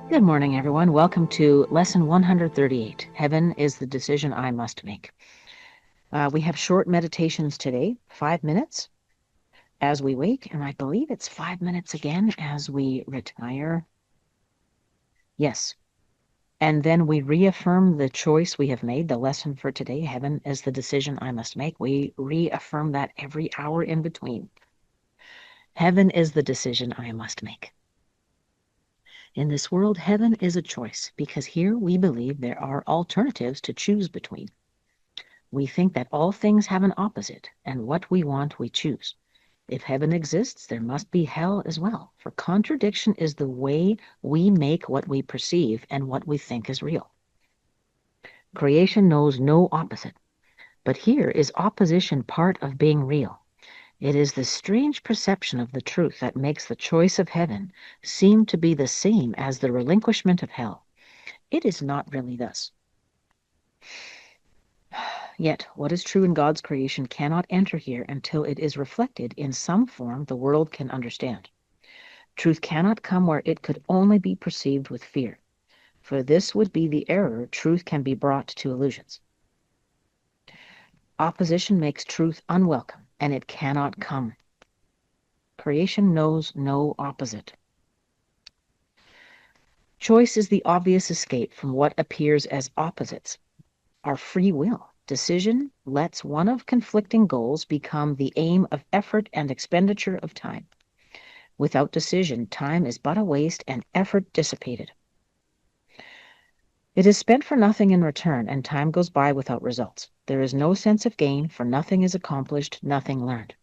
Good morning, everyone. Welcome to Lesson 138. Heaven is the decision I must make. We have short meditations today, 5 minutes as we wake, and I believe it's 5 minutes again as we retire. Yes. And then we reaffirm the choice we have made, the lesson for today. Heaven is the decision I must make. We reaffirm that every hour in between. Heaven is the decision I must make. In this world, heaven is a choice because here we believe there are alternatives to choose between. We think that all things have an opposite, and what we want we choose. If heaven exists, there must be hell as well, for contradiction is the way we make what we perceive and what we think is real. Creation knows no opposite, but here is opposition part of being real. It is the strange perception of the truth that makes the choice of heaven seem to be the same as the relinquishment of hell. It is not really thus. Yet, what is true in God's creation cannot enter here until it is reflected in some form the world can understand. Truth cannot come where it could only be perceived with fear, for this would be the error truth can be brought to illusions. Opposition makes truth unwelcome, and it cannot come. Creation knows no opposite. Choice is the obvious escape from what appears as opposites. Our free will. Decision lets one of conflicting goals become the aim of effort and expenditure of time. Without decision, time is but a waste and effort dissipated. It is spent for nothing in return, and time goes by without results. There is no sense of gain, for nothing is accomplished, nothing learned.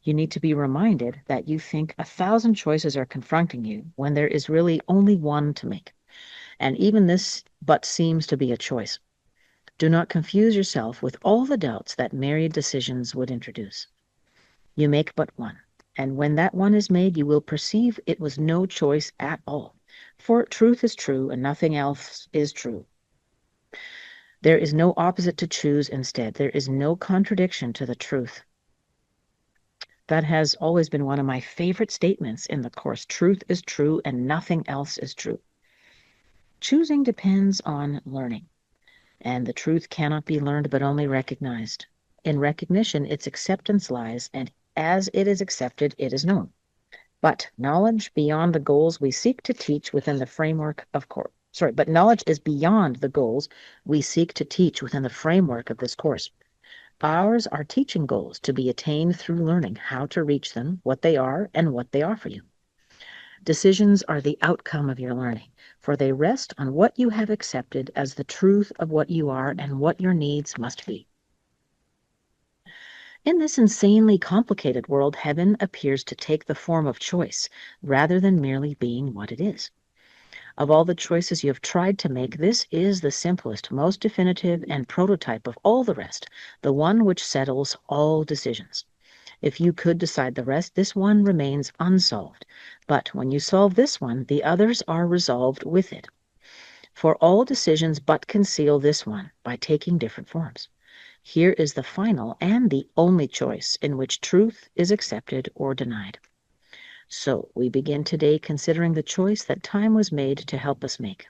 You need to be reminded that you think 1,000 choices are confronting you when there is really only one to make. And even this but seems to be a choice. Do not confuse yourself with all the doubts that myriad decisions would introduce. You make but one, and when that one is made, you will perceive it was no choice at all, for truth is true and nothing else is true. There is no opposite to choose instead. There is no contradiction to the truth. That has always been one of my favorite statements in the Course. Truth is true and nothing else is true. Choosing depends on learning. And the truth cannot be learned but only recognized. In recognition, its acceptance lies, and as it is accepted, it is known. But knowledge beyond the goals we seek to teach within the framework of course. But knowledge is beyond the goals we seek to teach within the framework of this course. Ours are teaching goals to be attained through learning how to reach them, what they are, and what they offer you. Decisions are the outcome of your learning, for they rest on what you have accepted as the truth of what you are and what your needs must be. In this insanely complicated world, heaven appears to take the form of choice, rather than merely being what it is. Of all the choices you have tried to make, this is the simplest, most definitive, and prototype of all the rest, the one which settles all decisions. If you could decide the rest, this one remains unsolved. But when you solve this one, the others are resolved with it. For all decisions but conceal this one by taking different forms. Here is the final and the only choice in which truth is accepted or denied. So we begin today considering the choice that time was made to help us make.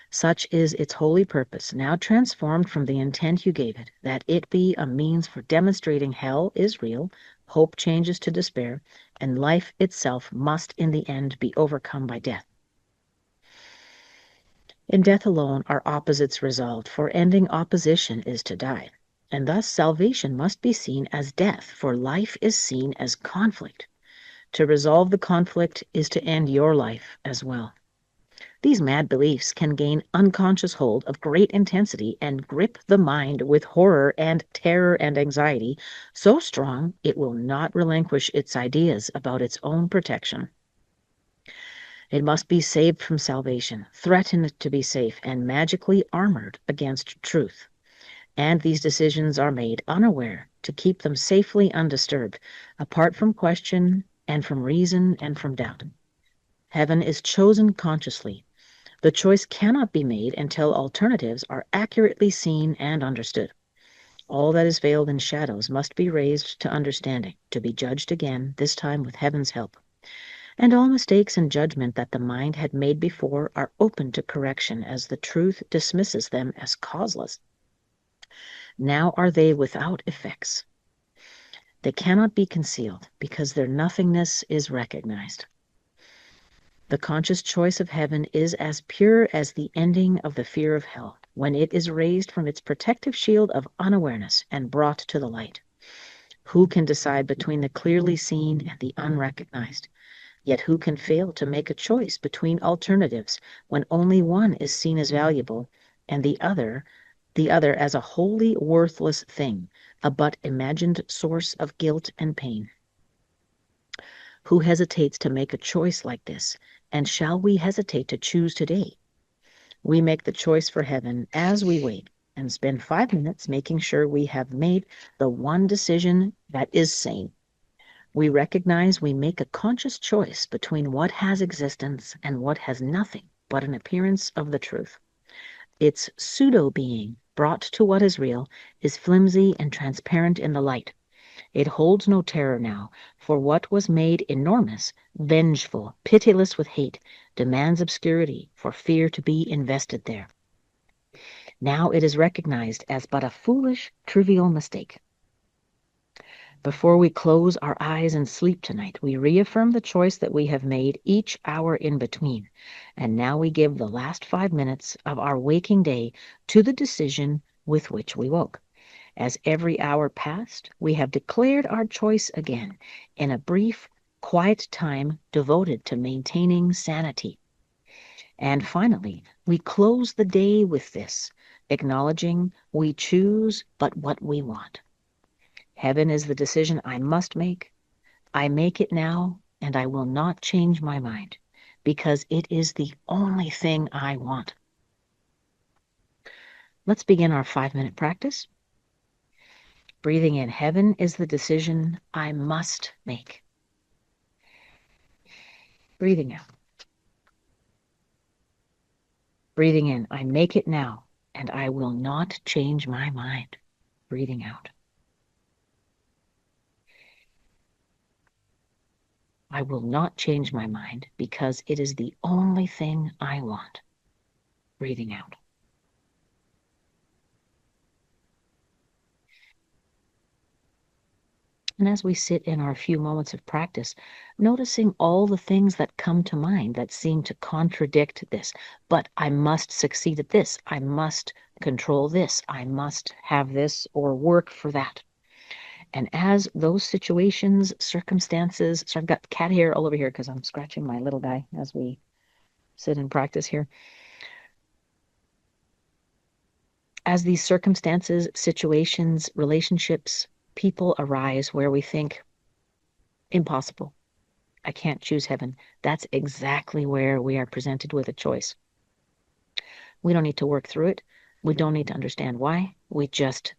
Such is its holy purpose, now transformed from the intent you gave it, that it be a means for demonstrating hell is real, hope changes to despair, and life itself must in the end be overcome by death. In death alone are opposites resolved, for ending opposition is to die, and thus salvation must be seen as death, for life is seen as conflict. To resolve the conflict is to end your life as well. These mad beliefs can gain unconscious hold of great intensity and grip the mind with horror and terror and anxiety so strong it will not relinquish its ideas about its own protection. It must be saved from salvation, threatened to be safe, and magically armored against truth. And these decisions are made unaware to keep them safely undisturbed, apart from question and from reason and from doubt. Heaven is chosen consciously. The choice cannot be made until alternatives are accurately seen and understood. All that is veiled in shadows must be raised to understanding, to be judged again, this time with heaven's help. And all mistakes and judgment that the mind had made before are open to correction, as the truth dismisses them as causeless. Now are they without effects. They cannot be concealed, because their nothingness is recognized. The conscious choice of heaven is as pure as the ending of the fear of hell, when it is raised from its protective shield of unawareness and brought to the light. Who can decide between the clearly seen and the unrecognized? Yet who can fail to make a choice between alternatives when only one is seen as valuable and the other as a wholly worthless thing, a but imagined source of guilt and pain? Who hesitates to make a choice like this? And shall we hesitate to choose today? We make the choice for heaven as we wait and spend 5 minutes making sure we have made the one decision that is sane. We recognize we make a conscious choice between what has existence and what has nothing but an appearance of the truth. Its pseudo-being, brought to what is real, is flimsy and transparent in the light. It holds no terror now, for what was made enormous, vengeful, pitiless with hate, demands obscurity for fear to be invested there. Now it is recognized as but a foolish, trivial mistake. Before we close our eyes and sleep tonight, we reaffirm the choice that we have made each hour in between. And now we give the last 5 minutes of our waking day to the decision with which we woke. As every hour passed, we have declared our choice again in a brief, quiet time devoted to maintaining sanity. And finally, we close the day with this, acknowledging we choose but what we want. Heaven is the decision I must make. I make it now, and I will not change my mind, because it is the only thing I want. Let's begin our 5-minute practice. Breathing in, heaven is the decision I must make. Breathing out. Breathing in, I make it now, and I will not change my mind. Breathing out. I will not change my mind because it is the only thing I want. Breathing out. And as we sit in our few moments of practice, noticing all the things that come to mind that seem to contradict this. But I must succeed at this. I must control this. I must have this or work for that. And as those situations, circumstances, so I've got cat hair all over here because I'm scratching my little guy as we sit and practice here. As these circumstances, situations, relationships, people arise where we think, impossible. I can't choose heaven. That's exactly where we are presented with a choice. We don't need to work through it. We don't need to understand why. We just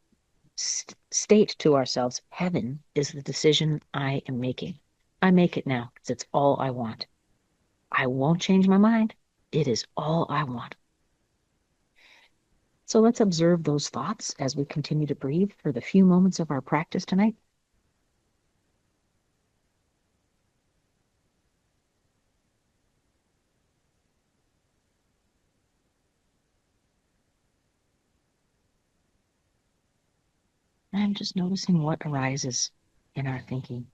state to ourselves, heaven is the decision I am making. I make it now because it's all I want. I won't change my mind. It is all I want. So let's observe those thoughts as we continue to breathe for the few moments of our practice tonight. And just noticing what arises in our thinking.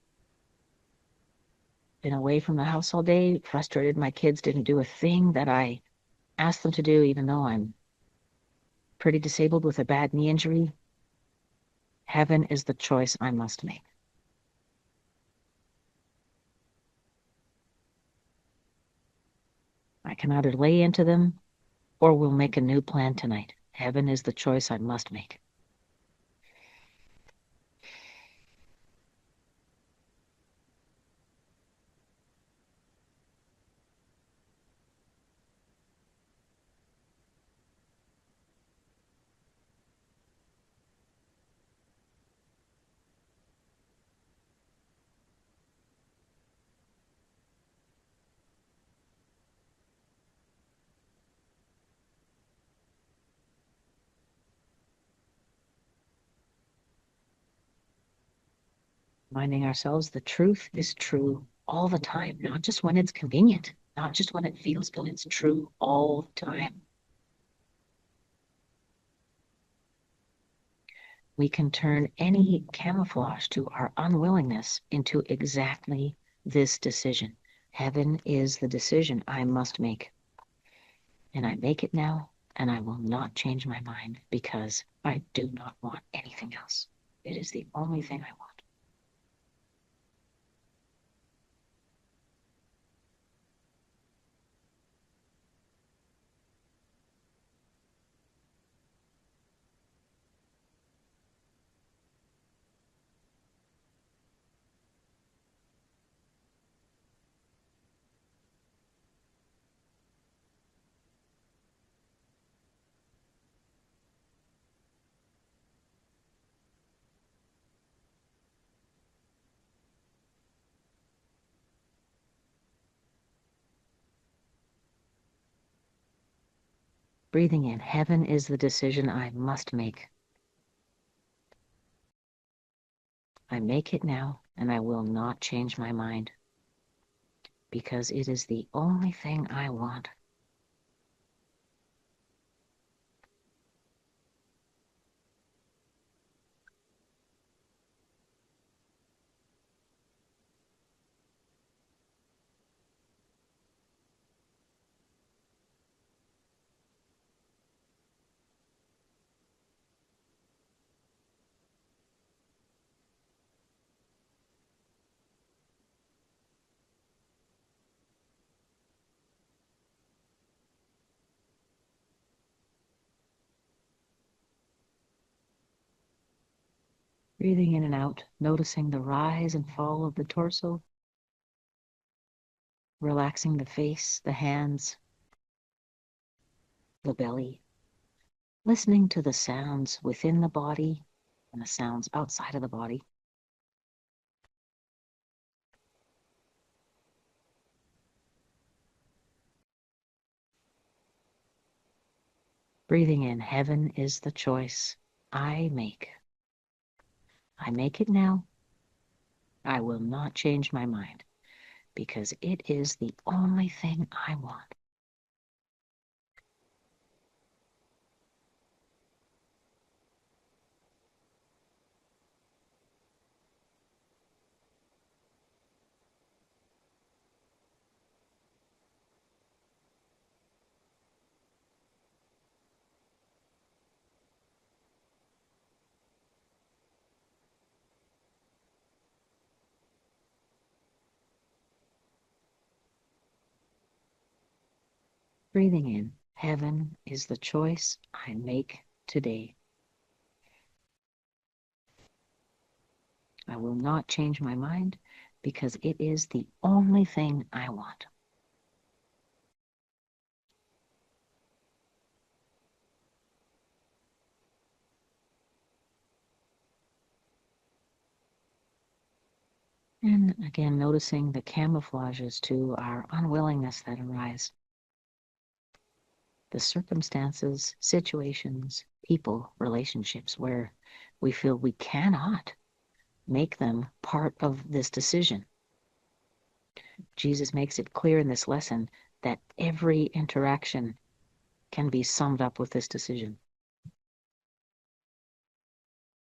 Been away from the house all day, frustrated my kids didn't do a thing that I asked them to do, even though I'm pretty disabled with a bad knee injury. Heaven is the choice I must make. I can either lay into them or we'll make a new plan tonight. Heaven is the choice I must make. Reminding ourselves the truth is true all the time, not just when it's convenient, not just when it feels good. It's true all the time. We can turn any camouflage to our unwillingness into exactly this decision. Heaven is the decision I must make. And I make it now, and I will not change my mind because I do not want anything else. It is the only thing I want. Breathing in, heaven is the decision I must make. I make it now, and I will not change my mind because it is the only thing I want. Breathing in and out, noticing the rise and fall of the torso, relaxing the face, the hands, the belly, listening to the sounds within the body and the sounds outside of the body. Breathing in, heaven is the choice I make. I make it now. I will not change my mind because it is the only thing I want. Breathing in, heaven is the choice I make today. I will not change my mind because it is the only thing I want. And again, noticing the camouflages to our unwillingness that arise. The circumstances, situations, people, relationships where we feel we cannot make them part of this decision. Jesus makes it clear in this lesson that every interaction can be summed up with this decision.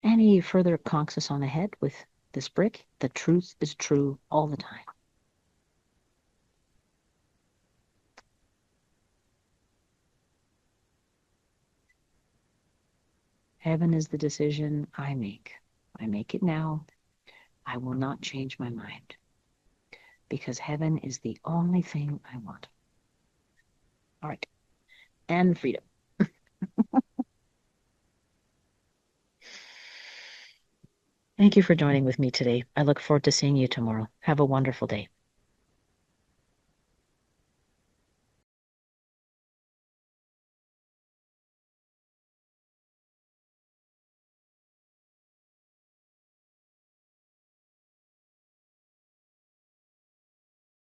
And he further conks us on the head with this brick. The truth is true all the time. Heaven is the decision I make. I make it now. I will not change my mind because heaven is the only thing I want. All right. And freedom. Thank you for joining with me today. I look forward to seeing you tomorrow. Have a wonderful day.